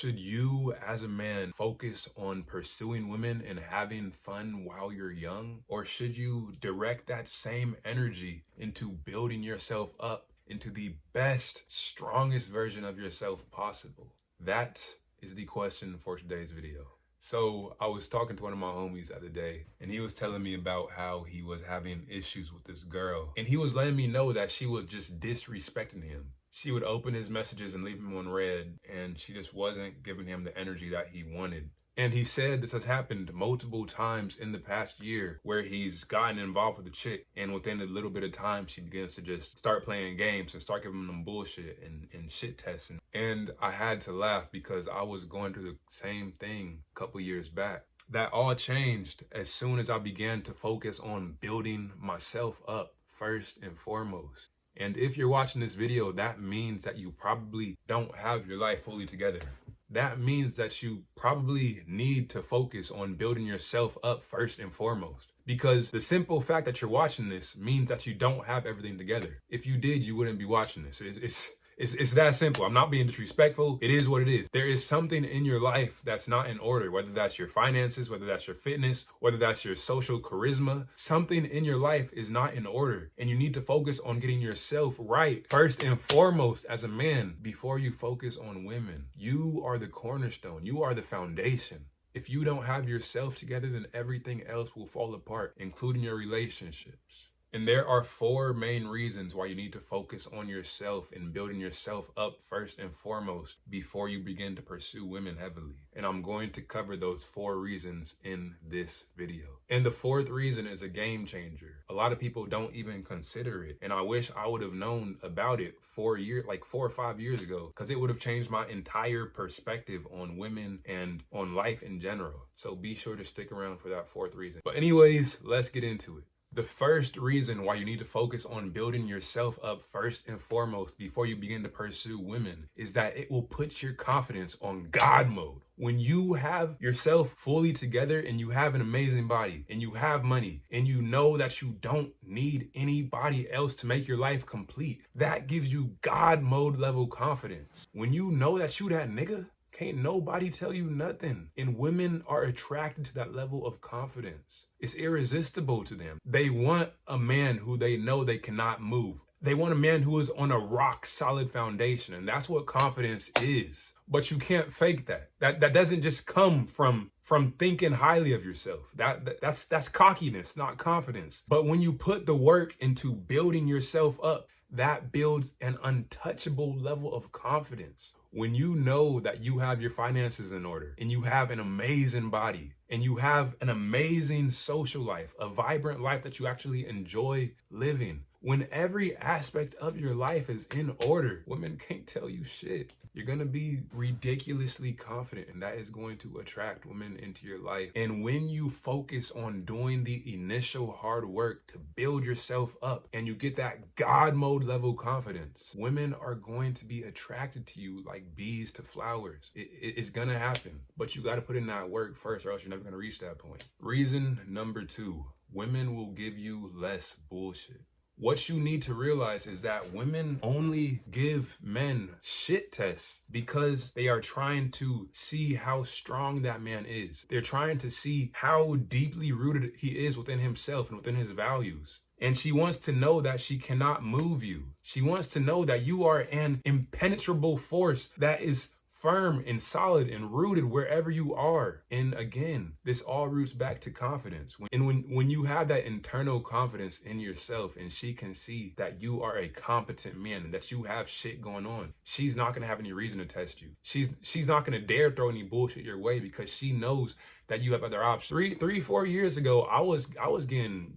Should you, as a man, focus on pursuing women and having fun while you're young? Or should you direct that same energy into building yourself up into the best, strongest version of yourself possible? That is the question for today's video. So I was talking to one of my homies the other day, and he was telling me about how he was having issues with this girl. And he was letting me know that she was just disrespecting him. She would open his messages and leave him on read, and she just wasn't giving him the energy that he wanted. And he said this has happened multiple times in the past year where he's gotten involved with a chick, and within a little bit of time, she begins to just start playing games and start giving them bullshit and shit testing. And I had to laugh because I was going through the same thing a couple years back. That all changed as soon as I began to focus on building myself up first and foremost. And if you're watching this video, that means that you probably don't have your life fully together. That means that you probably need to focus on building yourself up first and foremost. Because the simple fact that you're watching this means that you don't have everything together. If you did, you wouldn't be watching this. It's that simple. I'm not being disrespectful. It is what it is. There is something in your life that's not in order, whether that's your finances, whether that's your fitness, whether that's your social charisma. Something in your life is not in order, and you need to focus on getting yourself right first and foremost as a man before you focus on women. You are the cornerstone. You are the foundation. If you don't have yourself together, then everything else will fall apart, including your relationships. And there are 4 main reasons why you need to focus on yourself and building yourself up first and foremost before you begin to pursue women heavily. And I'm going to cover those 4 reasons in this video. And the 4th reason is a game changer. A lot of people don't even consider it. And I wish I would have known about it 4 or 5 years ago, because it would have changed my entire perspective on women and on life in general. So be sure to stick around for that 4th reason. But anyways, let's get into it. The first reason why you need to focus on building yourself up first and foremost before you begin to pursue women is that it will put your confidence on God mode. When you have yourself fully together and you have an amazing body and you have money and you know that you don't need anybody else to make your life complete, that gives you God mode level confidence. When you know that you that nigga, can't nobody tell you nothing. And women are attracted to that level of confidence. It's irresistible to them. They want a man who they know they cannot move. They want a man who is on a rock solid foundation. And that's what confidence is. But you can't fake that. That doesn't just come from thinking highly of yourself. That's cockiness, not confidence. But when you put the work into building yourself up, that builds an untouchable level of confidence. When you know that you have your finances in order and you have an amazing body and you have an amazing social life, a vibrant life that you actually enjoy living, when every aspect of your life is in order, women can't tell you shit. You're going to be ridiculously confident, and that is going to attract women into your life. And when you focus on doing the initial hard work to build yourself up and you get that God mode level confidence, women are going to be attracted to you like bees to flowers. It's going to happen, but you got to put in that work first or else you're never going to reach that point. Reason number 2, women will give you less bullshit. What you need to realize is that women only give men shit tests because they are trying to see how strong that man is. They're trying to see how deeply rooted he is within himself and within his values. And she wants to know that she cannot move you. She wants to know that you are an impenetrable force that is firm and solid and rooted wherever you are. And again, this all roots back to confidence. When you have that internal confidence in yourself and she can see that you are a competent man and that you have shit going on, she's not gonna have any reason to test you. She's not gonna dare throw any bullshit your way because she knows that you have other options. 4 years ago, I was getting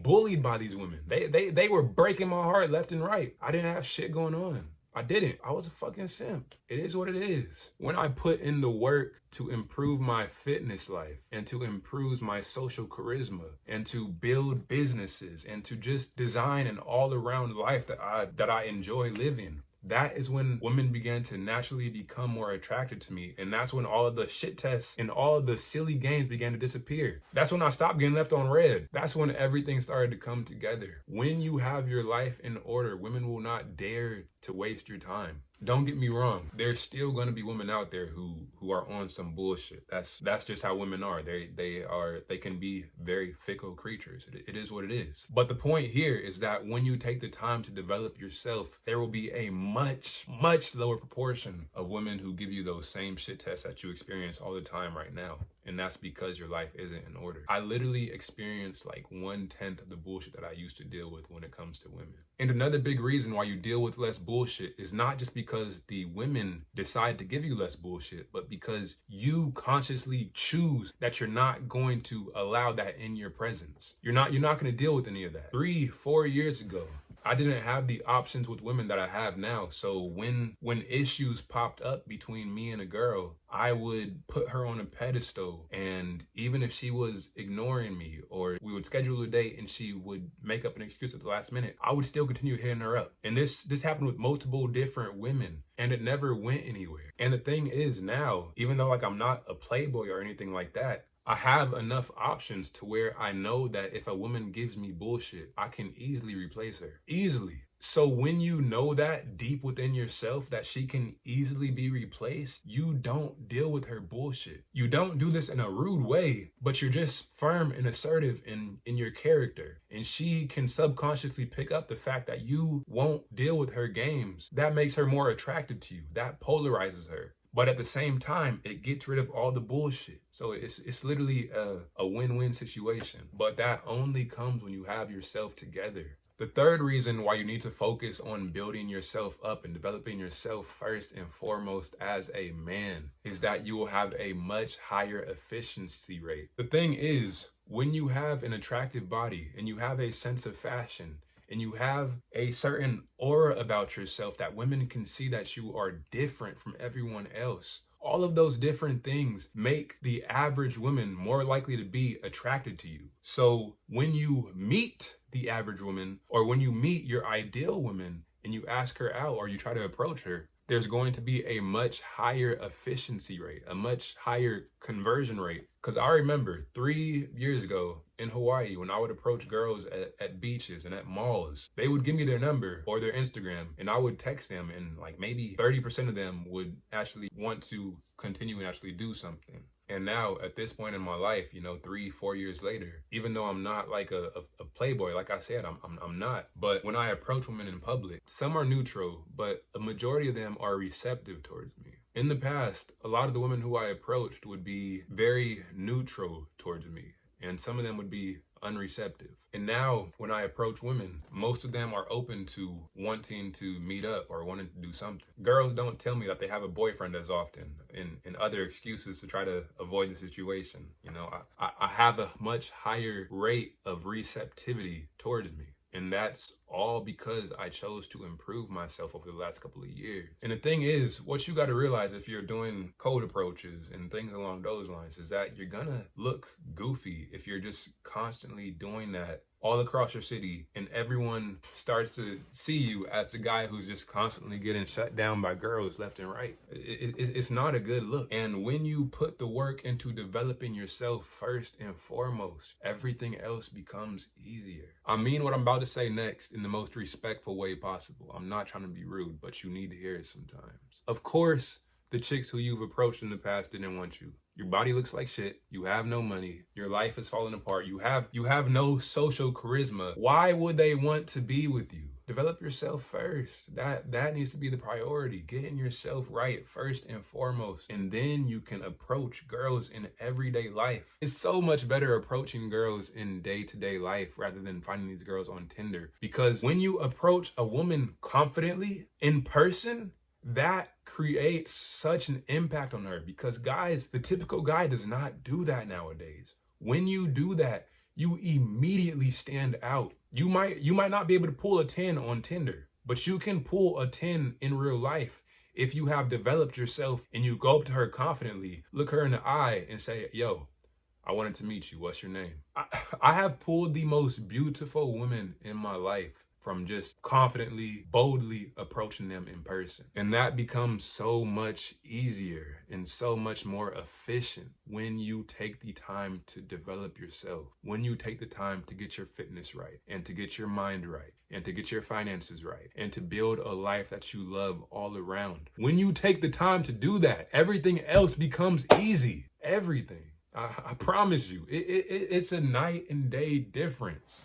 bullied by these women. They were breaking my heart left and right. I didn't have shit going on. I didn't. I was a fucking simp. It is what it is. When I put in the work to improve my fitness life and to improve my social charisma and to build businesses and to just design an all-around life that I enjoy living, that is when women began to naturally become more attracted to me. And that's when all of the shit tests and all of the silly games began to disappear. That's when I stopped getting left on red. That's when everything started to come together. When you have your life in order, women will not dare to waste your time. Don't get me wrong. There's still going to be women out there who are on some bullshit. That's just how women are. They can be very fickle creatures. It is what it is. But the point here is that when you take the time to develop yourself, there will be a much, much lower proportion of women who give you those same shit tests that you experience all the time right now. And that's because your life isn't in order. I literally experienced like 1/10 of the bullshit that I used to deal with when it comes to women. And another big reason why you deal with less bullshit is not just because the women decide to give you less bullshit, but because you consciously choose that you're not going to allow that in your presence. You're not going to deal with any of that. 3-4 years ago, I didn't have the options with women that I have now. So when issues popped up between me and a girl, I would put her on a pedestal, and even if she was ignoring me or we would schedule a date and she would make up an excuse at the last minute, I would still continue hitting her up. And this happened with multiple different women, and it never went anywhere. And the thing is now, even though like I'm not a playboy or anything like that, I have enough options to where I know that if a woman gives me bullshit, I can easily replace her. Easily. So when you know that deep within yourself that she can easily be replaced, you don't deal with her bullshit. You don't do this in a rude way, but you're just firm and assertive in your character. And she can subconsciously pick up the fact that you won't deal with her games. That makes her more attractive to you. That polarizes her. But at the same time, it gets rid of all the bullshit. So it's literally a win-win situation. But that only comes when you have yourself together. The third reason why you need to focus on building yourself up and developing yourself first and foremost as a man is that you will have a much higher efficiency rate. The thing is, when you have an attractive body and you have a sense of fashion, and you have a certain aura about yourself that women can see that you are different from everyone else, all of those different things make the average woman more likely to be attracted to you. So when you meet the average woman, or when you meet your ideal woman and you ask her out or you try to approach her, there's going to be a much higher efficiency rate, a much higher conversion rate. Because I remember 3 years ago in Hawaii, when I would approach girls at beaches and at malls, they would give me their number or their Instagram, and I would text them, and like maybe 30% of them would actually want to continue and actually do something. And now at this point in my life, 3-4 years later, even though I'm not like a playboy, like I said, I'm not. But when I approach women in public, some are neutral, but a majority of them are receptive towards me. In the past, a lot of the women who I approached would be very neutral towards me, and some of them would be unreceptive. And now when I approach women, most of them are open to wanting to meet up or wanting to do something. Girls don't tell me that they have a boyfriend as often and other excuses to try to avoid the situation. I have a much higher rate of receptivity towards me. And that's all because I chose to improve myself over the last couple of years. And the thing is, what you got to realize if you're doing cold approaches and things along those lines is that you're gonna look goofy if you're just constantly doing that all across your city, and everyone starts to see you as the guy who's just constantly getting shut down by girls left and right. It's not a good look. And when you put the work into developing yourself first and foremost, everything else becomes easier. I mean what I'm about to say next in the most respectful way possible. I'm not trying to be rude, but you need to hear it sometimes. Of course, the chicks who you've approached in the past didn't want you. Your body looks like shit. You have no money. Your life is falling apart. You have no social charisma. Why would they want to be with you? Develop yourself first. That needs to be the priority. Getting yourself right first and foremost. And then you can approach girls in everyday life. It's so much better approaching girls in day-to-day life rather than finding these girls on Tinder. Because when you approach a woman confidently in person, that creates such an impact on her, because guys, the typical guy does not do that nowadays. When you do that, you immediately stand out. You might not be able to pull a 10 on Tinder, but you can pull a 10 in real life if you have developed yourself and you go up to her confidently, look her in the eye and say, yo, I wanted to meet you. What's your name? I have pulled the most beautiful women in my life from just confidently, boldly approaching them in person. And that becomes so much easier and so much more efficient when you take the time to develop yourself, when you take the time to get your fitness right and to get your mind right and to get your finances right and to build a life that you love all around. When you take the time to do that, everything else becomes easy. Everything. I promise you, it's a night and day difference.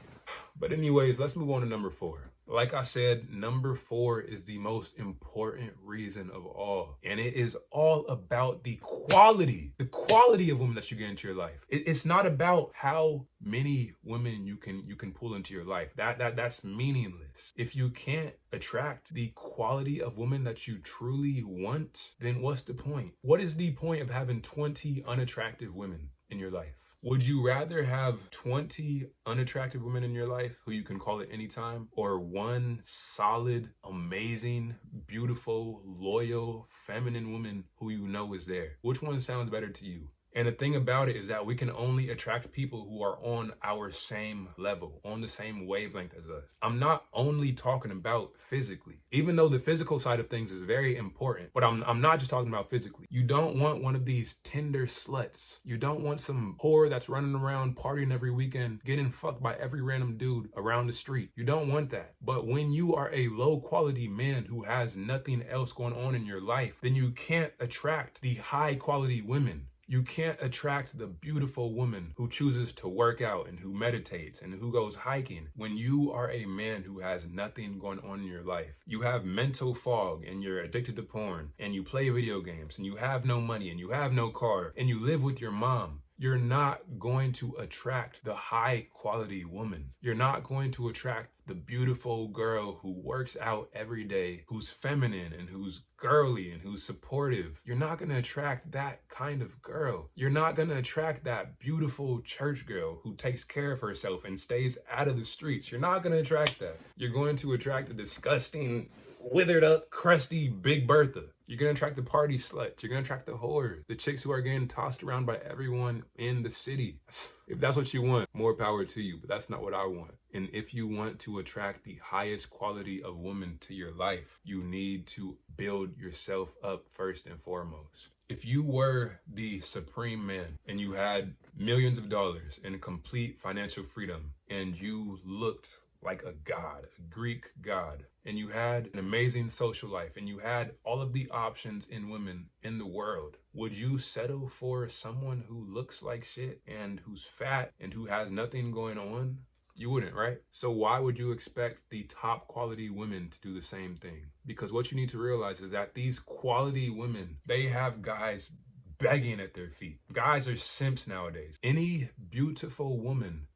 But anyways, let's move on to number 4. Like I said, number 4 is the most important reason of all. And it is all about the quality of women that you get into your life. It's not about how many women you can pull into your life. That's meaningless. If you can't attract the quality of women that you truly want, then what's the point? What is the point of having 20 unattractive women in your life? Would you rather have 20 unattractive women in your life who you can call at any time, or one solid, amazing, beautiful, loyal, feminine woman who you know is there? Which one sounds better to you? And the thing about it is that we can only attract people who are on our same level, on the same wavelength as us. I'm not only talking about physically, even though the physical side of things is very important, but I'm not just talking about physically. You don't want one of these Tinder sluts. You don't want some whore that's running around partying every weekend, getting fucked by every random dude around the street. You don't want that. But when you are a low quality man who has nothing else going on in your life, then you can't attract the high quality women. You can't attract the beautiful woman who chooses to work out and who meditates and who goes hiking when you are a man who has nothing going on in your life. You have mental fog and you're addicted to porn and you play video games and you have no money and you have no car and you live with your mom. You're not going to attract the high quality woman. You're not going to attract the beautiful girl who works out every day, who's feminine and who's girly and who's supportive. You're not going to attract that kind of girl. You're not going to attract that beautiful church girl who takes care of herself and stays out of the streets. You're not going to attract that. You're going to attract the disgusting, withered up, crusty Big Bertha. You're going to attract the party slut. You're going to attract the whores, the chicks who are getting tossed around by everyone in the city. If that's what you want, more power to you, but that's not what I want. And if you want to attract the highest quality of women to your life, you need to build yourself up first and foremost. If you were the supreme man and you had millions of dollars and complete financial freedom and you looked like a god, a Greek god, and you had an amazing social life and you had all of the options in women in the world, would you settle for someone who looks like shit and who's fat and who has nothing going on? You wouldn't, right? So why would you expect the top quality women to do the same thing? Because what you need to realize is that these quality women, they have guys begging at their feet. Guys are simps nowadays. Any beautiful woman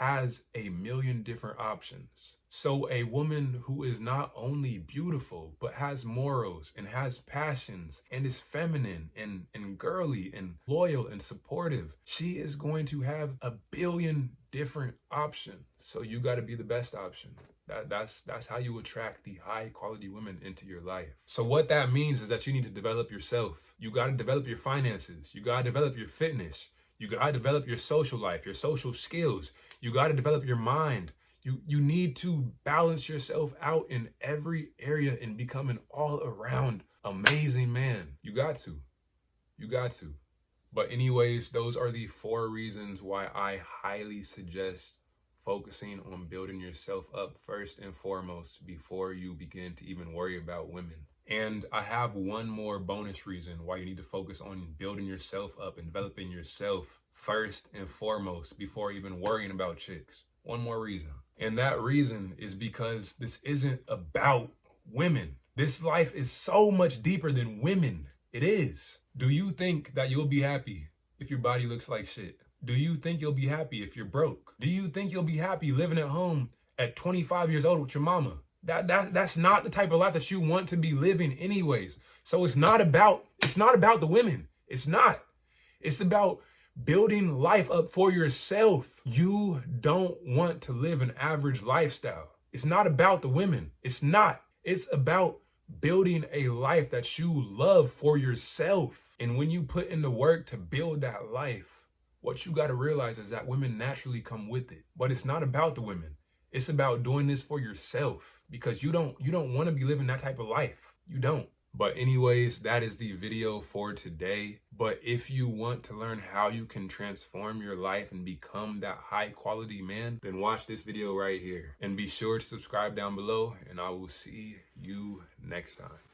has a million different options. So a woman who is not only beautiful, but has morals and has passions and is feminine and girly and loyal and supportive, she is going to have a billion different options. So you got to be the best option. That's how you attract the high quality women into your life. So what that means is that you need to develop yourself. You got to develop your finances. You got to develop your fitness. You got to develop your social life, your social skills. You got to develop your mind. You need to balance yourself out in every area and become an all-around amazing man. You got to. But anyways, those are the 4 reasons why I highly suggest focusing on building yourself up first and foremost before you begin to even worry about women. And I have one more bonus reason why you need to focus on building yourself up and developing yourself first and foremost before even worrying about chicks. One more reason. And that reason is because this isn't about women. This life is so much deeper than women. It is. Do you think that you'll be happy if your body looks like shit? Do you think you'll be happy if you're broke? Do you think you'll be happy living at home at 25 years old with your mama? That's not the type of life that you want to be living anyways. So it's not about the women. It's not. It's about building life up for yourself. You don't want to live an average lifestyle. It's not about the women. It's not. It's about building a life that you love for yourself. And when you put in the work to build that life, what you got to realize is that women naturally come with it. But it's not about the women. It's about doing this for yourself, because you don't want to be living that type of life. You don't. But anyways, that is the video for today. But if you want to learn how you can transform your life and become that high quality man, then watch this video right here. And be sure to subscribe down below, and I will see you next time.